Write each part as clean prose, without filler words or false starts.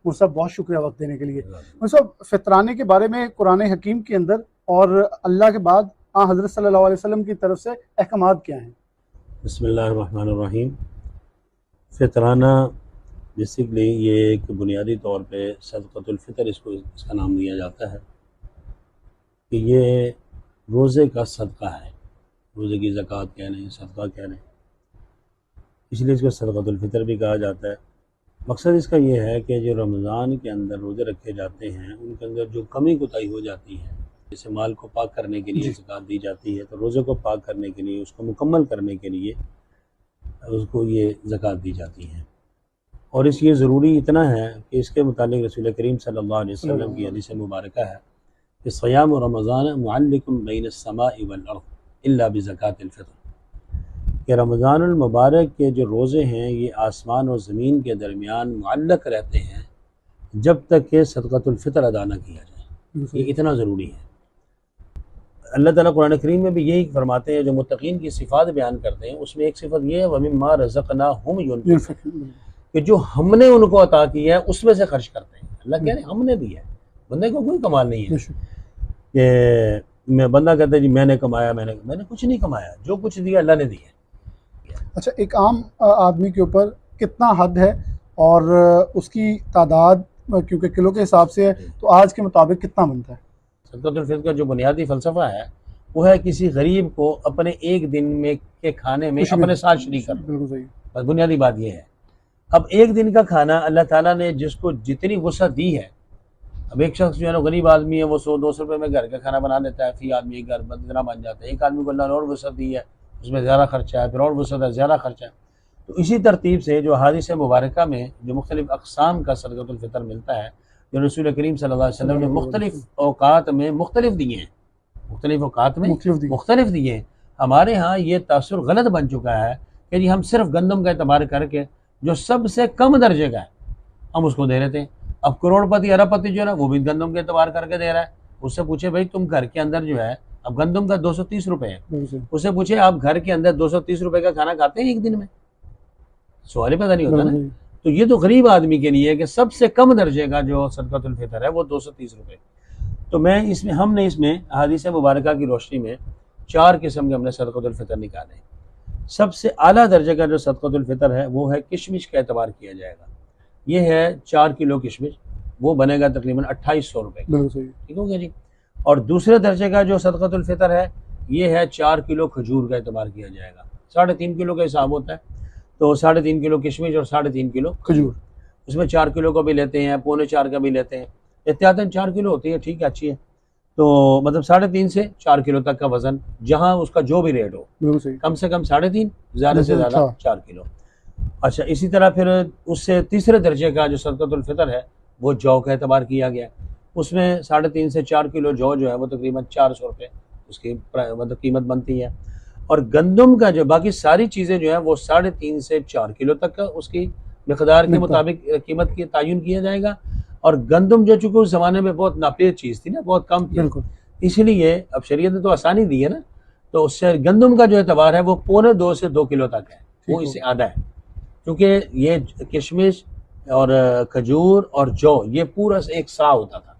मुझे बहुत शुक्रिया वक्त देने के लिए। मुझे फितराने के बारे में कुरान हकीम के अंदर और अल्लाह के बाद हज़रत सल्लल्लाहु अलैहि वसल्लम की तरफ से अहकामात क्या हैं? बिस्मिल्लाहिर्रहमानिर्रहीम। फितराना बेसिकली ये एक बुनियादी तौर पे सदक़तुल फ़ितर इसका नाम दिया जाता है कि ये रोज़े का सदका है। रोज़े की ज़कात कह लें, सदका कह लें, इसलिए इसको सदक़तुल फ़ितर भी कहा जाता है। मकसद इसका ये है कि जो रमज़ान के अंदर रोज़े रखे जाते हैं उनके अंदर जो कमी कोताही हो जाती है, जैसे माल को पाक करने के लिए ज़कात दी जाती है, तो रोज़े को पाक करने के लिए, उसको मुकम्मल करने के लिए उसको ये ज़कात दी जाती है। और इस ये ज़रूरी इतना है कि इसके मुतालिक रसूल करीम सल्लल्लाहु अलैहि वसल्लम की हदीस मुबारका है कि सियाम रमज़ान मुअल्लिकुम बैन अस्समाइ वल अर्ज़ इल्ला बिज़कातिल फ़ितर, कि रमज़ानुल मुबारक के जो रोज़े हैं ये आसमान और ज़मीन के दरमियान मुअल्लक रहते हैं जब तक कि सदक़तुल फ़ितर अदा न किया जाए। ये इतना ज़रूरी है। अल्लाह ताला कुरान करीम में भी यही फरमाते हैं, जो मुत्तकीन की सिफ़ात बयान करते हैं उसमें एक सिफ़त ये है वमिम्मा रज़क़नाहुम युनफ़िक़ून, कि जो हमने उनको अता किया है उसमें से खर्च करते हैं। अल्लाह कह रहे हैं हमने दिया है, बंदे को कोई कमाल नहीं है कि मैं बंदा कहता है जी मैंने कमाया, मैंने कुछ नहीं कमाया, जो कुछ दिया अल्लाह ने दिया। अच्छा, एक आम आदमी के ऊपर कितना हद है और उसकी तादाद क्योंकि किलो के हिसाब से है तो आज के मुताबिक कितना बनता है? सदक़तुल फ़ितर का जो बुनियादी फ़लसफ़ा है वो है किसी गरीब को अपने एक दिन में के खाने में अपने साथ शरीक करना। बिल्कुल सही। बस बुनियादी बात ये है। अब एक दिन का खाना अल्लाह ताला ने जिसको जितनी वसअत दी है, अब एक शख्स जो है ना गरीब आदमी है वो 100-200 रुपये में घर का खाना बना लेता है, फी आदमी घर इतना बन जाता है। एक आदमी को अल्लाह ने और वसअत दी है, उसमें ज़्यादा खर्चा है, फिर और वसअत है, ज़्यादा खर्चा है। तो इसी तरतीब से जो हदीस मुबारका में जो मुख्तलिफ़ अक़साम का सदक़तुल फ़ितर मिलता है, जो रसूल करीम सल्लल्लाहु अलैहि वसल्लम ने मुख्तलिफ़ औक़ात में मुख्तलिफ़ दिए हैं, मुख्तलिफ़ औक़ात में मुख्तलिफ़ दिए हैं। हमारे यहाँ ये तासुर गलत बन चुका है कि जी हम सिर्फ गंदम का एतबार करके जो सबसे कम दर्जे का है हम उसको दे रहे थे। अब करोड़पति अरबपति जो है ना वो भी गंदम के एतबार करके दे रहा है। उससे पूछे भाई तुम घर के अंदर जो है अब गंदम का 230 रुपये है, उससे पूछे आप घर के अंदर 230 रुपये का खाना खाते हैं एक दिन में? सवाल ही पैदा नहीं होता ना। तो ये तो गरीब आदमी के लिए है कि सबसे कम दर्जे का जो सदक़तुल फ़ितर है वो 230 रुपये। तो हमने इसमें हदीस मुबारका की रोशनी में 4 किस्म के हमने सदक़तुल फ़ितर निकाले। सबसे आला दर्जे का जो सदक़तुल फ़ितर है वो है किशमिश का एतबार किया जाएगा। ये है 4 किलो किशमिश, वो बनेगा तकरीबन 2800 रुपये। ठीक हो गया जी। और दूसरे दर्जे का जो सदक़तुल फ़ितर है ये है 4 किलो खजूर का एतबार किया जाएगा। 3.5 किलो का हिसाब होता है, तो 3.5 किलो किशमिश और 3.5 किलो खजूर। उसमें 4 किलो का भी लेते हैं, 3.25 का भी लेते हैं, एहतियातन 4 किलो होती है, ठीक है, अच्छी है। तो मतलब 3.5 से 4 किलो तक का वज़न, जहाँ उसका जो भी रेट हो, कम से कम 3.5, ज़्यादा से ज़्यादा 4 किलो। अच्छा, इसी तरह फिर उससे तीसरे दर्जे का जो सदक़तुल फ़ितर है वो जौ का एतबार किया गया। उसमें 3.5 से 4 किलो जौ जो है वो तकरीबन 400 रुपये उसकी मतलब कीमत बनती है। और गंदम का जो बाकी सारी चीज़ें जो है वो 3.5 से 4 किलो तक का उसकी मिक़दार के मुताबिक कीमत की तयन किया जाएगा। और गंदम जो चूँकि उस ज़माने में बहुत नापेद चीज़ थी ना, बहुत कम थी, इसलिए अब शरीयत ने तो आसानी दी है ना, तो उससे गंदम का जो एतबार है वो 1.25 से 2 किलो तक है, वो इससे आधा है। क्योंकि ये किशमिश और खजूर और जौ ये पूरा एक सा होता था।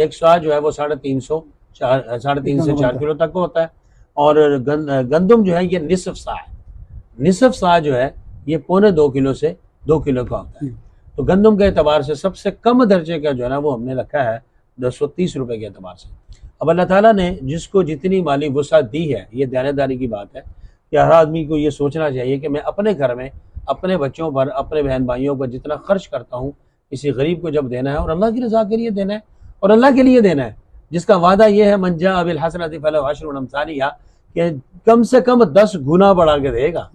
एक सा जो है वो 3.5 से 4 किलो तक होता है। और गंदम जो है ये निसफ सा है। निसफ सा जो है ये 1.25 किलो से 2 किलो का होता है। तो गंदम के एतबार से सबसे कम दर्जे का जो है ना वो हमने रखा है 230 रुपये के एतबार से। अब अल्लाह ताला ने जिसको जितनी माली वुसअत दी है, ये दानेदारी की बात है कि हर आदमी को ये सोचना चाहिए कि मैं अपने घर में अपने बच्चों पर, अपने बहन भाइयों पर जितना खर्च करता हूँ किसी गरीब को जब देना है और अल्लाह की रज़ा के लिए देना है और अल्लाह के लिए देना है, जिसका वादा ये है मन जा बिल हसनति फलहु अश्रु अम्सालिहा, कि कम से कम 10 गुना बढ़ा के देगा,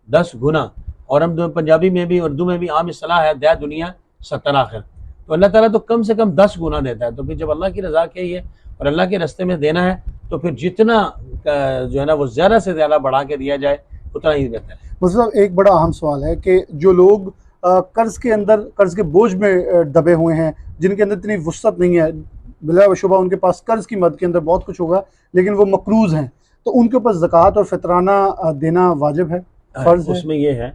10 गुना। और हम पंजाबी में भी उर्दू में भी आम इस्लाह है दया दुनिया 70 आखिर। तो अल्लाह ताला तो कम से कम 10 गुना देता है। तो फिर जब अल्लाह की रज़ा के लिए और अल्लाह के रास्ते में देना है तो फिर जितना जो है ना वो ज़्यादा से ज़्यादा बढ़ा के दिया जाए उतना ही बेहतर है। मतलब एक बड़ा अहम सवाल है कि जो लोग कर्ज के अंदर, कर्ज के बोझ में दबे हुए हैं, जिनके अंदर इतनी वुसअत नहीं है, बिला शुबा उनके पास कर्ज की मद के अंदर बहुत कुछ होगा लेकिन वो मकरूज़ हैं, तो उनके ऊपर ज़कात और फितराना देना वाजिब है, फ़र्ज़ है? उसमें यह है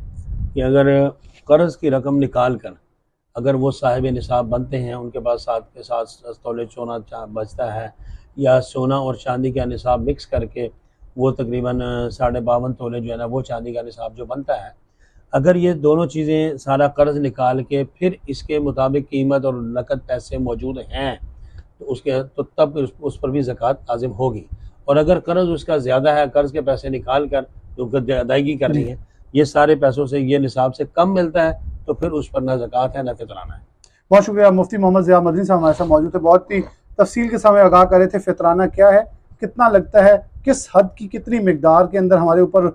कि अगर कर्ज की रकम निकाल कर اگر وہ صاحب نصاب بنتے ہیں، ان کے پاس 7 تولے سونا بچتا ہے، یا سونا اور چاندی کا نصاب مکس کر کے وہ تقریباً 52.5 تولے جو ہے نا وہ چاندی کا نصاب جو بنتا ہے، اگر یہ دونوں چیزیں سارا قرض نکال کے پھر اس کے مطابق قیمت اور نقد پیسے موجود ہیں تو تب اس پر بھی زکوٰۃ لازم ہوگی۔ اور اگر قرض اس کا زیادہ ہے، قرض کے پیسے نکال کر جو ادائیگی کرنی ہے، یہ سارے پیسوں سے یہ نصاب سے کم ملتا ہے تو پھر اس پر نہ زکوٰۃ ہے نہ فطرانہ ہے۔ بہت شکریہ مفتی محمد ضیاء مدنی صاحب ہمارے ساتھ موجود تھے، بہت ہی تفصیل کے سامنے آگاہ کر رہے تھے فطرانہ کیا ہے، کتنا لگتا ہے، کس حد کی کتنی مقدار کے اندر ہمارے اوپر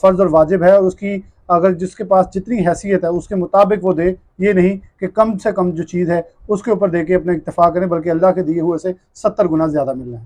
فرض اور واجب ہے، اور اس کی اگر جس کے پاس جتنی حیثیت ہے اس کے مطابق وہ دے، یہ نہیں کہ کم سے کم جو چیز ہے اس کے اوپر دے کے اپنا اکتفا کریں، بلکہ اللہ کے دیے ہوئے سے 70 گنا زیادہ مل رہے ہیں۔